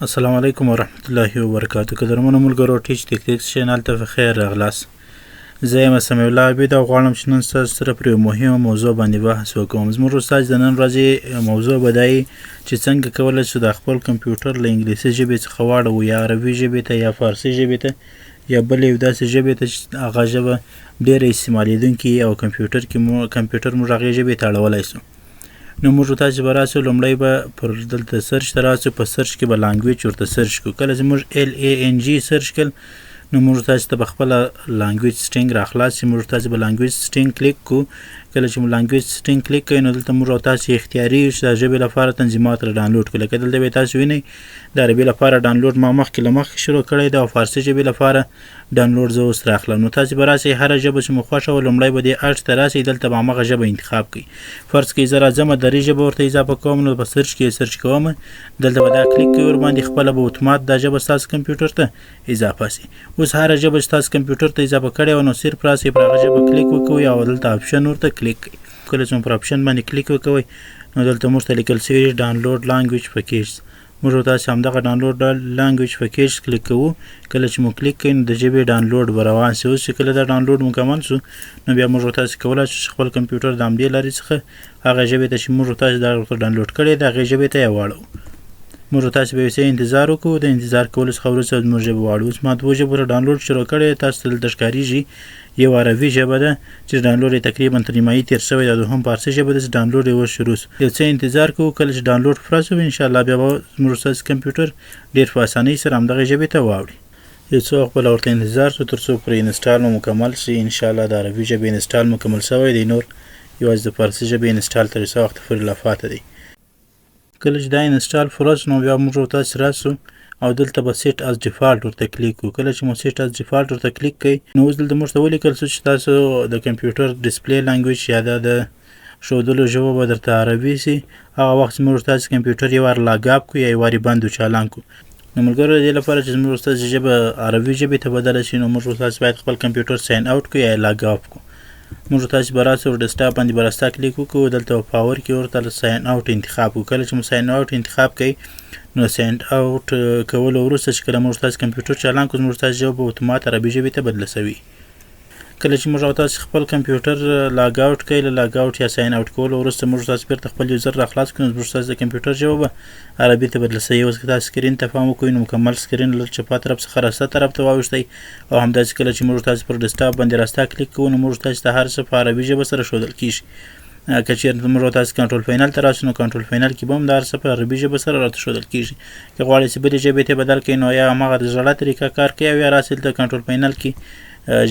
السلام علیکم ورحمت الله وبرکاتو. که درمنو ملګرو ټیچ تکنیکس چینل ته په خیر راغلاست. زه یم سمیع الله عبید او غواړم چې نن ستاسو سره پر یوه مهمه موضوع باندې بحث وکړم. زموږ استاد د نن ورځې موضوع به دا وي چې څنګه کولی شو د خپل کمپیوټر له انګلیسي ژبې څخه واړوو یا عربي ژبې ته یا فارسي ژبې ته یا بلې یو داسې ژبې ته چې هغه ژبه ډېره استعمالېدونکې وي او کمپیوټر موږ هغې ژبې ته اړولی سو. نو موږ تاسې به راسو لومړی به پر دلته سرچ ته راسو، په سرچ کې به لانګویج ورته سرچ کړو. کله چې موږ LANG سرچ کړل نو موږ تاسې ته به خپله لانګویج سټینګ راخلاص شي. موږ تاسې به لانګویج سټینګ کلیک کړو. کله چې مو لانګویج سټینګ کلیک کړئ نو دلته موږ او تاسې اختیاري یو چې د ژبې لپاره تنظیمات را ډاونلوډ کړو. لکه دلته به تاسو وینئ د عربي لپاره ډاونلوډ ما مخکې له مخکې شروع کړی ده او فارسي ژبې لپاره ډاونلوډ زه اوس راخلم. نو تاسې به راسئ هره ژبه چې مو خوښه وه لومړی به دې اړټ ته راسئ، دلته به همغه ژبه انتخاب کړئ. فرض کړئ زه راځم دري ژبه ورته اضافه کوم نو په سرچ کې سرچ کوم، دلته به دا کلیک کوئ ورباندې، خپله به اتومات دا ژبه ستاسو کمپیوټر ته اضافه شي. اوس هره ژبه چې تاسو کمپیوټر ته اضافه کړې وه نو صرف راسئ پر هغه ژبه کلیک وکوئ او دلته اپشن ورته کلیک کړئ. کله چې مو پر اپشن باندې کلیک وکوئ نو دلته موږ ته لیکل سوي ډاونلوډ لانګویج پیکیج. موږ تاسې همدغه ډاونلوډ لانګویج پیکیج کلیک کوو. کله چې مو کلیک کړئ نو د ژبې ډاونلوډ به روان شي. اوس چې کله دا ډاونلوډ مکمل شو نو بیا موږ تاسې کولی شو خپل کمپیوټر د همدې لارې څخه هغه ژبې ته چې موږ تاسې دا ورته ډاونلوډ کړی د هغې ژبې ته یې واړوو. موږ تاسې به یو څه انتظار وکړو. د انتظار کولو څخه وروسته زموږ ژبه واړوو. اوس ما دوه ژبو ته ډاونلوډ شروع کړی، تاسو ته دلته ښکارېږي یو عربي ژبه ده چې ډاونلوډ یې تقریبا تر نیمایي تېر شوی ده، دوهم فارسي ژبه ده چې ډاونلوډ یې اوس شروع شو. یو څه انتظار کوو، کله چې ډاونلوډ پوره شو انشاءالله بیا به زموږ ستاسې کمپیوټر ډېر په اسانۍ سره همدغې ژبې ته واوړي. یو څه وخت به له ورته انتظار شو تر څو پرې انسټال مو مکمل شي. انشاءالله د عربي ژبې انسټال مکمل شوی دی، نور یوازې د فارسي ژبې انسټال تر څه وخته پورې لا پاته دی. کله چې دا انسټال پوره شو نو بیا موږ تاسې راسو او دلته به سیټ از ډیفالټ ورته کلیک کړو. کله چې مو سیټ از ډیفالټ ورته کلیک کړئ نو اوس دلته موږ ته ولیکل شو چې تاسو د کمپیوټر ډسپلی لانګویج یا د ښودلو ژبه به درته عربي شي. هغه وخت چې موږ تاسې کمپیوټر یو وار لاګ اپ کړو یا یو وار یې بند و چالان کړو. نو ملګرو د دې لپاره چې زموږ ستاسې ژبه عربي ژبې ته بدله شي نو موږ تاسې باید خپل کمپیوټر ساین اوټ کړو یا یې لاګ اپ کړو. موږ تاسې به راسو ډیسکټاپ باندې به راستا کلیک وکړو، دلته په پاور کې ورته ساین اوټ انتخاب کړو. کله چې مو ساین اوټ انتخاب کړئ نو ساین اوټ کولو وروسته چې کله موږ تاسې کمپیوټر چالان کړو زموږ تاسې ژبه به اتومات عربي ژبې ته بدله شوي. کله چې موږ تاسې خپل کمپیوټر لاګ اوټ کړئ، له لاګ اوټ یا ساین اوټ کولو وروسته موږ تاسې بیرته خپل یوزر راخلاص کړو نو زموږ تاسې د کمپیوټر ژبه به عربي ته بدله شوې. اوس که تاسې سکرین ته پام وکړئ نو مکمل سکرین له چپه طرف څخه راسته طرف ته واوښتی او همداسې کله چې موږ تاسې پر ډیسکټاپ باندې راستا کلیک کوو نو موږ تاسې ته هر څه په عربي ژبه سره ښودل کېږي. که چېرته موږ تاسې کنټرول پینل ته راسو نو کنټرول پینل کې به هم دا هر څه په عربي ژبه سره راته ښودل کېږي. که غواړئ چې بلې ژبې ته یې بدل کړئ نو یا هماغه د زړه طریقه کار کوي او یا راسئ دلته کنټرول پینل کې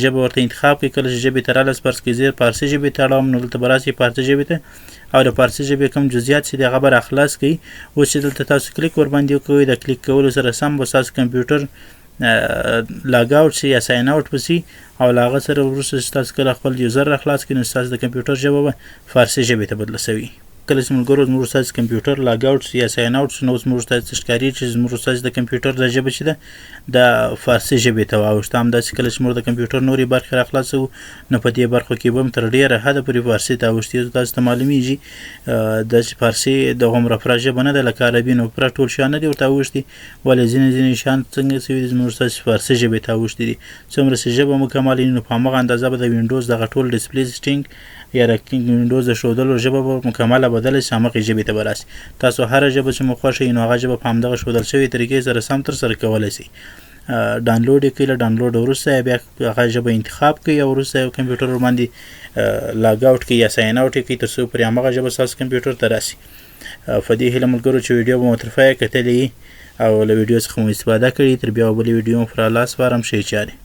ژبه ورته انتخاب کړئ. کله چې ژبې ته رالاست فرض کړئ زه فارسي ژبې ته اړوم نو دلته به راسئ فارسي ژبې ته او د فارسي ژبې کوم جزئیات چې دي هغه به راخلاص کړئ. اوس چې دلته تاسو کلیک ورباندې وکوئ د کلیک کولو سره سم به ستاسو کمپیوټر لاګ اوټ شي یا ساین اوټ به شي او له هغه سره وروسته چې تاسو کله خپل یوزر راخلاص کړئ نو ستاسو د کمپیوټر ژبه به فارسي ژبې ته بدله شوي. کله چې ملګرو زموږ ستاسې کمپیوټر لاګ اوټ شي یا ساین اوټ شي نو اوس موږ ستاسې ته ښکارېږي چې زموږ ستاسې د کمپیوټر دا ژبه چې ده د فارسي ژبې ته واوښته. همداسې کله چې موږ د کمپیوټر نورې برخې راخلاصوو نو په دې برخو کې به هم تر ډېره حده پورې فارسي ته اوښتي. تاسو ته معلومیږي داسې فارسي د هومره پوره ژبه نه ده لکه عربي، نو پوره ټول شیان نه دي ورته اوښتي، ولې ځینې شیان څنګه شوي دي زموږ ستاسې فارسي ژبې ته اوښتي دي. څومره چې ژبه مکمل وي نو په همغه اندازه به د وینډوز دغه ټول ډسپلی سټینګ یا د وینډوز د ښودلو ژبه به مکمله بدله شي، همغې ژبې ته به راشي. تاسو هره ژبه چې مو خوښه وي نو هغه ژبه په همدغه ښودل شوې طریقې سره سم ترسره کولی شئ. ډاونلوډ یې کړئ، له ډاونلوډ وروسته بیا هغه ژبه انتخاب کړئ او وروسته یو کمپیوټر ورباندې لاګ اوټ کړئ یا ساین اوټ یې کړئ تر څو پورې همغه ژبه ستاسو کمپیوټر ته راشي. په دې هیله ملګرو چې ویډیو به مو تر پایه کتلې او له ویډیو څخه مو استفاده کړې. تر بیا بلې ویډیو مو پر الله سپارم. ښې چارې.